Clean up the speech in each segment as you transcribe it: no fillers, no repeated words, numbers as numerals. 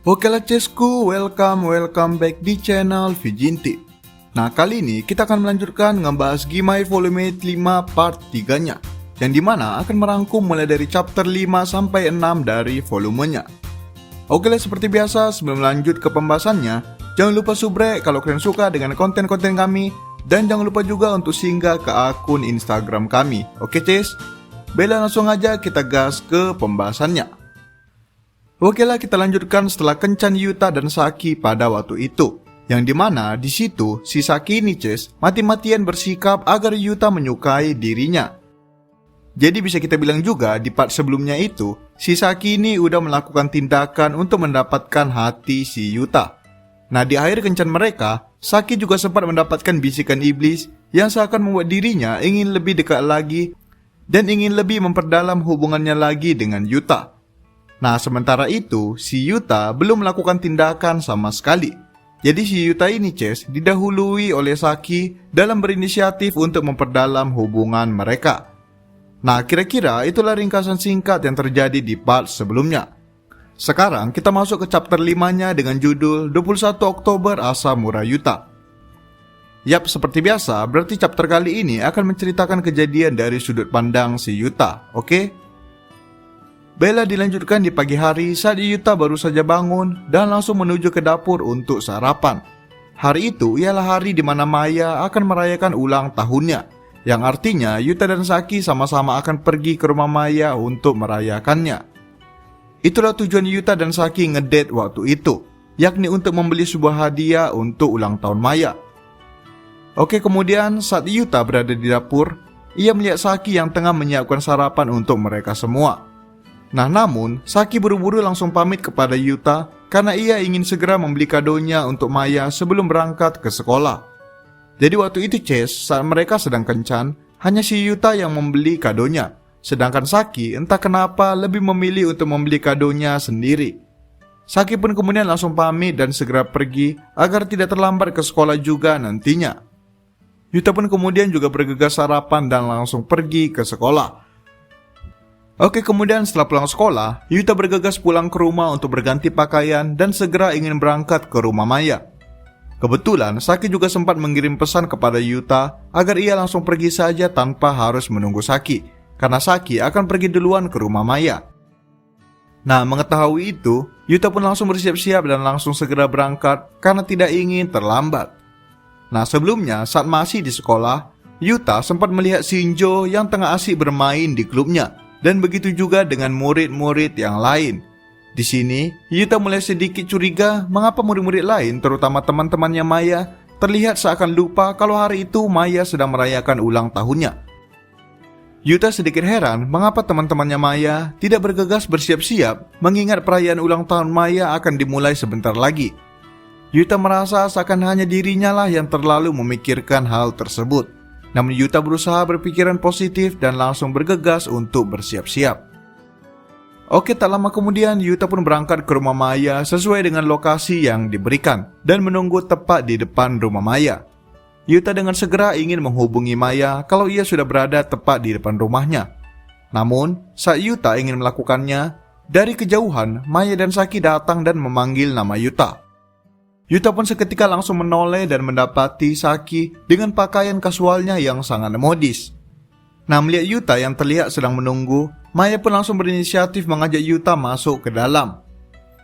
Oke lah Cesku, welcome back di channel Vijinti. Nah kali ini kita akan melanjutkan ngebahas Gimai Volume 5 part 3-nya, yang dimana akan merangkum mulai dari chapter 5 sampai 6 dari volumenya. Oke lah, seperti biasa sebelum lanjut ke pembahasannya, jangan lupa subrek kalau kalian suka dengan konten-konten kami, dan jangan lupa juga untuk singgah ke akun Instagram kami. Oke Ces? Bella, langsung aja kita gas ke pembahasannya. Oke lah, kita lanjutkan setelah kencan Yuta dan Saki pada waktu itu, yang dimana di situ si Saki ini Ces mati-matian bersikap agar Yuta menyukai dirinya. Jadi bisa kita bilang juga di part sebelumnya itu si Saki ini udah melakukan tindakan untuk mendapatkan hati si Yuta. Nah di akhir kencan mereka, Saki juga sempat mendapatkan bisikan iblis yang seakan membuat dirinya ingin lebih dekat lagi dan ingin lebih memperdalam hubungannya lagi dengan Yuta. Nah sementara itu si Yuta belum melakukan tindakan sama sekali. Jadi si Yuta ini Ces didahului oleh Saki dalam berinisiatif untuk memperdalam hubungan mereka. Nah kira-kira itulah ringkasan singkat yang terjadi di part sebelumnya. Sekarang kita masuk ke chapter 5-nya dengan judul 21 Oktober Asamura Yuta. Yap, seperti biasa berarti chapter kali ini akan menceritakan kejadian dari sudut pandang si Yuta, oke? Bella dilanjutkan di pagi hari saat Yuta baru saja bangun dan langsung menuju ke dapur untuk sarapan. Hari itu ialah hari di mana Maya akan merayakan ulang tahunnya, yang artinya Yuta dan Saki sama-sama akan pergi ke rumah Maya untuk merayakannya. Itulah tujuan Yuta dan Saki ngedate waktu itu, yakni untuk membeli sebuah hadiah untuk ulang tahun Maya. Oke, kemudian saat Yuta berada di dapur, ia melihat Saki yang tengah menyiapkan sarapan untuk mereka semua. Nah namun, Saki buru-buru langsung pamit kepada Yuta karena ia ingin segera membeli kadonya untuk Maya sebelum berangkat ke sekolah. Jadi waktu itu Ces, saat mereka sedang kencan, hanya si Yuta yang membeli kadonya, sedangkan Saki entah kenapa lebih memilih untuk membeli kadonya sendiri. Saki pun kemudian langsung pamit dan segera pergi agar tidak terlambat ke sekolah juga nantinya. Yuta pun kemudian juga bergegas sarapan dan langsung pergi ke sekolah. Oke, kemudian setelah pulang sekolah, Yuta bergegas pulang ke rumah untuk berganti pakaian dan segera ingin berangkat ke rumah Maya. Kebetulan, Saki juga sempat mengirim pesan kepada Yuta agar ia langsung pergi saja tanpa harus menunggu Saki, karena Saki akan pergi duluan ke rumah Maya. Nah, mengetahui itu, Yuta pun langsung bersiap-siap dan langsung segera berangkat karena tidak ingin terlambat. Nah, sebelumnya saat masih di sekolah, Yuta sempat melihat Shinjo yang tengah asik bermain di klubnya. Dan begitu juga dengan murid-murid yang lain. Di sini, Yuta mulai sedikit curiga mengapa murid-murid lain, terutama teman-temannya Maya, terlihat seakan lupa kalau hari itu Maya sedang merayakan ulang tahunnya. Yuta sedikit heran mengapa teman-temannya Maya tidak bergegas bersiap-siap mengingat perayaan ulang tahun Maya akan dimulai sebentar lagi. Yuta merasa seakan hanya dirinya lah yang terlalu memikirkan hal tersebut. Namun Yuta berusaha berpikiran positif dan langsung bergegas untuk bersiap-siap. Oke, tak lama kemudian Yuta pun berangkat ke rumah Maya sesuai dengan lokasi yang diberikan dan menunggu tepat di depan rumah Maya. Yuta dengan segera ingin menghubungi Maya kalau ia sudah berada tepat di depan rumahnya. Namun, saat Yuta ingin melakukannya, dari kejauhan Maya dan Saki datang dan memanggil nama Yuta. Yuta pun seketika langsung menoleh dan mendapati Saki dengan pakaian kasualnya yang sangat modis. Nah, melihat Yuta yang terlihat sedang menunggu, Maya pun langsung berinisiatif mengajak Yuta masuk ke dalam.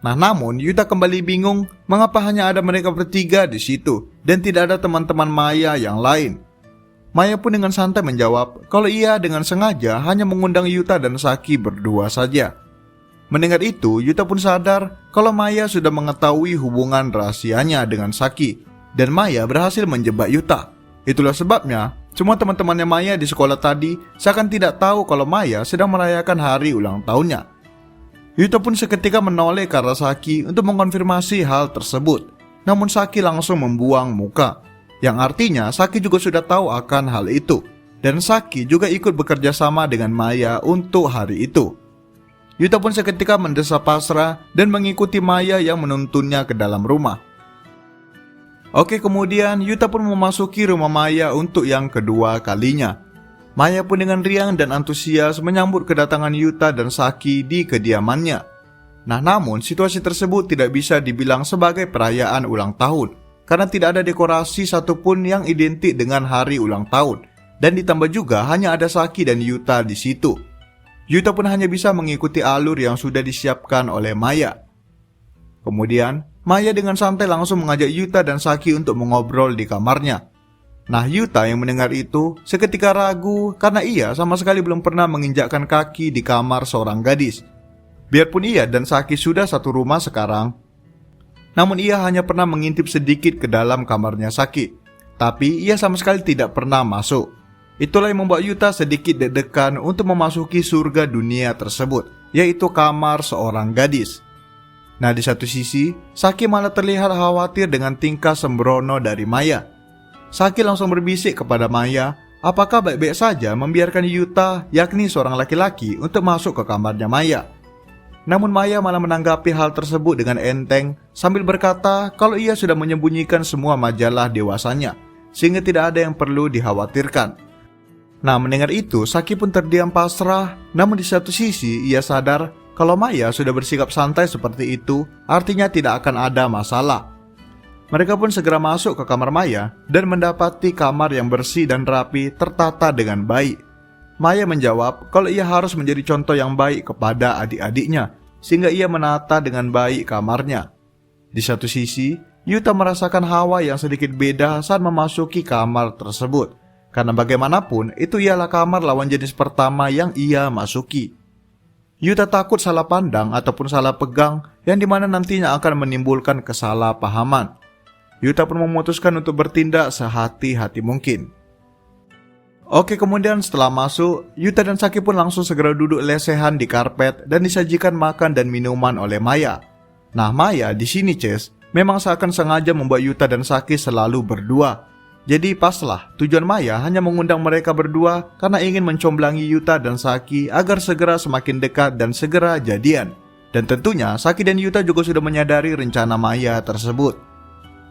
Nah, namun Yuta kembali bingung mengapa hanya ada mereka bertiga di situ dan tidak ada teman-teman Maya yang lain. Maya pun dengan santai menjawab kalau ia dengan sengaja hanya mengundang Yuta dan Saki berdua saja. Mendengar itu, Yuta pun sadar kalau Maya sudah mengetahui hubungan rahasianya dengan Saki dan Maya berhasil menjebak Yuta. Itulah sebabnya semua teman-temannya Maya di sekolah tadi seakan tidak tahu kalau Maya sedang merayakan hari ulang tahunnya. Yuta pun seketika menoleh ke arah Saki untuk mengkonfirmasi hal tersebut. Namun Saki langsung membuang muka, yang artinya Saki juga sudah tahu akan hal itu. Dan Saki juga ikut bekerja sama dengan Maya untuk hari itu. Yuta pun seketika mendesah pasrah dan mengikuti Maya yang menuntunnya ke dalam rumah. Oke, kemudian Yuta pun memasuki rumah Maya untuk yang kedua kalinya. Maya pun dengan riang dan antusias menyambut kedatangan Yuta dan Saki di kediamannya. Nah, namun situasi tersebut tidak bisa dibilang sebagai perayaan ulang tahun karena tidak ada dekorasi satupun yang identik dengan hari ulang tahun, dan ditambah juga hanya ada Saki dan Yuta di situ. Yuta pun hanya bisa mengikuti alur yang sudah disiapkan oleh Maya. Kemudian, Maya dengan santai langsung mengajak Yuta dan Saki untuk mengobrol di kamarnya. Nah, Yuta yang mendengar itu seketika ragu karena ia sama sekali belum pernah menginjakkan kaki di kamar seorang gadis. Biarpun ia dan Saki sudah satu rumah sekarang, namun ia hanya pernah mengintip sedikit ke dalam kamarnya Saki. Tapi ia sama sekali tidak pernah masuk. Itulah yang membuat Yuta sedikit deg-degan untuk memasuki surga dunia tersebut, yaitu kamar seorang gadis. Nah, di satu sisi, Saki malah terlihat khawatir dengan tingkah sembrono dari Maya. Saki langsung berbisik kepada Maya, apakah baik-baik saja membiarkan Yuta, yakni seorang laki-laki, untuk masuk ke kamarnya Maya. Namun Maya malah menanggapi hal tersebut dengan enteng sambil berkata kalau ia sudah menyembunyikan semua majalah dewasanya, sehingga tidak ada yang perlu dikhawatirkan. Nah, mendengar itu, Saki pun terdiam pasrah, namun di satu sisi ia sadar kalau Maya sudah bersikap santai seperti itu, artinya tidak akan ada masalah. Mereka pun segera masuk ke kamar Maya dan mendapati kamar yang bersih dan rapi tertata dengan baik. Maya menjawab kalau ia harus menjadi contoh yang baik kepada adik-adiknya, sehingga ia menata dengan baik kamarnya. Di satu sisi, Yuta merasakan hawa yang sedikit beda saat memasuki kamar tersebut, karena bagaimanapun itu ialah kamar lawan jenis pertama yang ia masuki. Yuta takut salah pandang ataupun salah pegang yang dimana nantinya akan menimbulkan kesalahpahaman. Yuta pun memutuskan untuk bertindak sehati-hati mungkin. Oke, kemudian setelah masuk, Yuta dan Saki pun langsung segera duduk lesehan di karpet dan disajikan makan dan minuman oleh Maya. Nah, Maya di sini, Ces, memang seakan sengaja membuat Yuta dan Saki selalu berdua. Jadi paslah, tujuan Maya hanya mengundang mereka berdua karena ingin mencomblangi Yuta dan Saki agar segera semakin dekat dan segera jadian. Dan tentunya Saki dan Yuta juga sudah menyadari rencana Maya tersebut.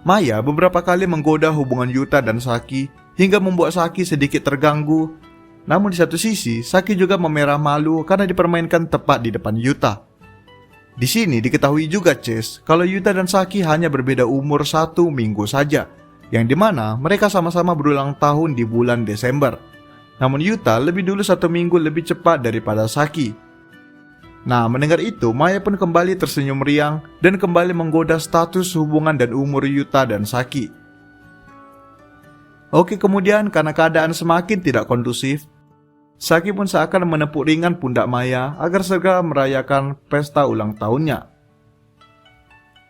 Maya beberapa kali menggoda hubungan Yuta dan Saki hingga membuat Saki sedikit terganggu. Namun di satu sisi, Saki juga memerah malu karena dipermainkan tepat di depan Yuta. Di sini diketahui juga, Ces, kalau Yuta dan Saki hanya berbeda umur 1 minggu saja, yang dimana mereka sama-sama berulang tahun di bulan Desember. Namun Yuta lebih dulu 1 minggu lebih cepat daripada Saki. Nah, mendengar itu, Maya pun kembali tersenyum riang dan kembali menggoda status hubungan dan umur Yuta dan Saki. Oke, kemudian karena keadaan semakin tidak kondusif, Saki pun seakan menepuk ringan pundak Maya agar segera merayakan pesta ulang tahunnya.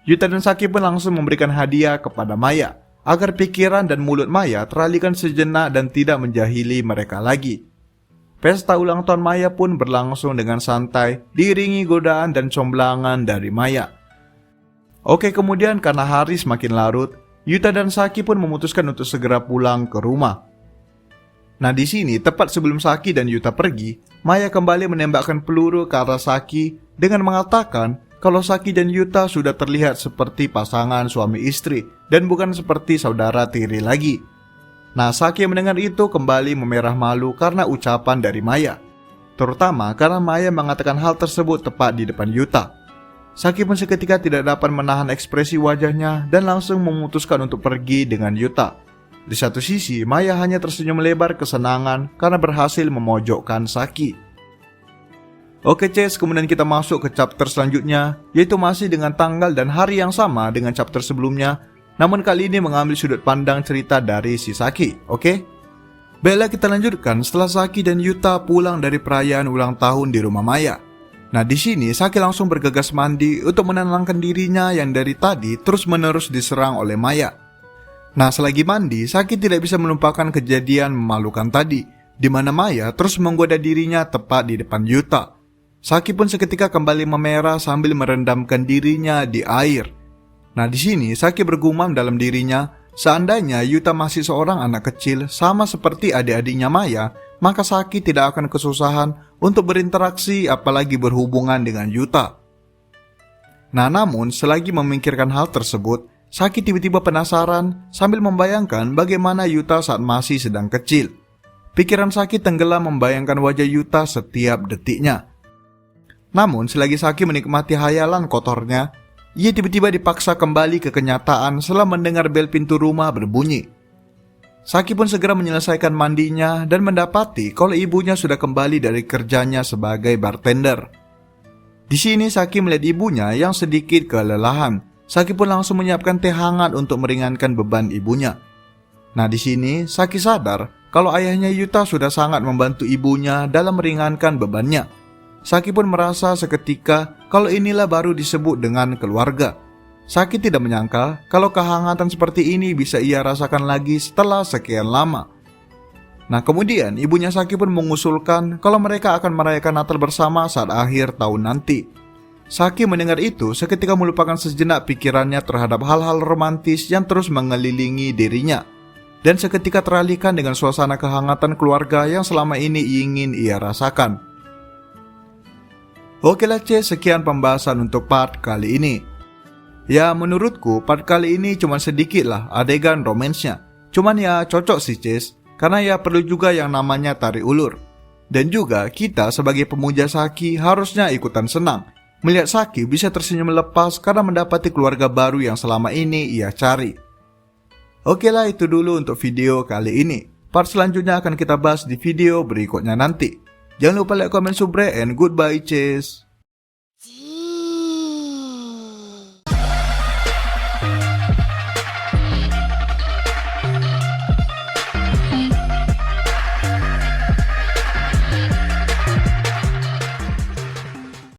Yuta dan Saki pun langsung memberikan hadiah kepada Maya agar pikiran dan mulut Maya teralihkan sejenak dan tidak menjahili mereka lagi. Pesta ulang tahun Maya pun berlangsung dengan santai, diiringi godaan dan comblangan dari Maya. Oke, kemudian karena hari semakin larut, Yuta dan Saki pun memutuskan untuk segera pulang ke rumah. Nah, di sini tepat sebelum Saki dan Yuta pergi, Maya kembali menembakkan peluru ke arah Saki dengan mengatakan kalau Saki dan Yuta sudah terlihat seperti pasangan suami istri dan bukan seperti saudara tiri lagi. Nah, Saki yang mendengar itu kembali memerah malu karena ucapan dari Maya, terutama karena Maya mengatakan hal tersebut tepat di depan Yuta. Saki pun seketika tidak dapat menahan ekspresi wajahnya dan langsung memutuskan untuk pergi dengan Yuta. Di satu sisi, Maya hanya tersenyum lebar kesenangan karena berhasil memojokkan Saki. Oke, Ces, kemudian kita masuk ke chapter selanjutnya, yaitu masih dengan tanggal dan hari yang sama dengan chapter sebelumnya, namun kali ini mengambil sudut pandang cerita dari si Saki, oke? Baiklah, kita lanjutkan setelah Saki dan Yuta pulang dari perayaan ulang tahun di rumah Maya. Nah, di sini Saki langsung bergegas mandi untuk menenangkan dirinya yang dari tadi terus-menerus diserang oleh Maya. Nah, selagi mandi, Saki tidak bisa melupakan kejadian memalukan tadi, di mana Maya terus menggoda dirinya tepat di depan Yuta. Saki pun seketika kembali memerah sambil merendamkan dirinya di air. Nah, di sini Saki bergumam dalam dirinya, seandainya Yuta masih seorang anak kecil sama seperti adik-adiknya Maya, maka Saki tidak akan kesusahan untuk berinteraksi apalagi berhubungan dengan Yuta. Nah, namun selagi memikirkan hal tersebut, Saki tiba-tiba penasaran sambil membayangkan bagaimana Yuta saat masih sedang kecil. Pikiran Saki tenggelam membayangkan wajah Yuta setiap detiknya. Namun selagi Saki menikmati hayalan kotornya, ia tiba-tiba dipaksa kembali ke kenyataan setelah mendengar bel pintu rumah berbunyi. Saki pun segera menyelesaikan mandinya dan mendapati kalau ibunya sudah kembali dari kerjanya sebagai bartender. Di sini Saki melihat ibunya yang sedikit kelelahan. Saki pun langsung menyiapkan teh hangat untuk meringankan beban ibunya. Nah, di sini Saki sadar kalau ayahnya Yuta sudah sangat membantu ibunya dalam meringankan bebannya. Saki pun merasa seketika kalau inilah baru disebut dengan keluarga. Saki tidak menyangka kalau kehangatan seperti ini bisa ia rasakan lagi setelah sekian lama. Nah, kemudian ibunya Saki pun mengusulkan kalau mereka akan merayakan Natal bersama saat akhir tahun nanti. Saki mendengar itu seketika melupakan sejenak pikirannya terhadap hal-hal romantis yang terus mengelilingi dirinya. Dan seketika teralihkan dengan suasana kehangatan keluarga yang selama ini ingin ia rasakan. Oke lah C, sekian pembahasan untuk part kali ini. Ya, menurutku part kali ini cuma sedikit lah adegan romansnya. Cuman ya cocok sih Cis, karena ya perlu juga yang namanya tarik ulur. Dan juga kita sebagai pemuja Saki harusnya ikutan senang melihat Saki bisa tersenyum lepas karena mendapati keluarga baru yang selama ini ia cari. Oke lah, itu dulu untuk video kali ini. Part selanjutnya akan kita bahas di video berikutnya nanti. Jangan lupa like, comment, subscribe, and goodbye, cheers.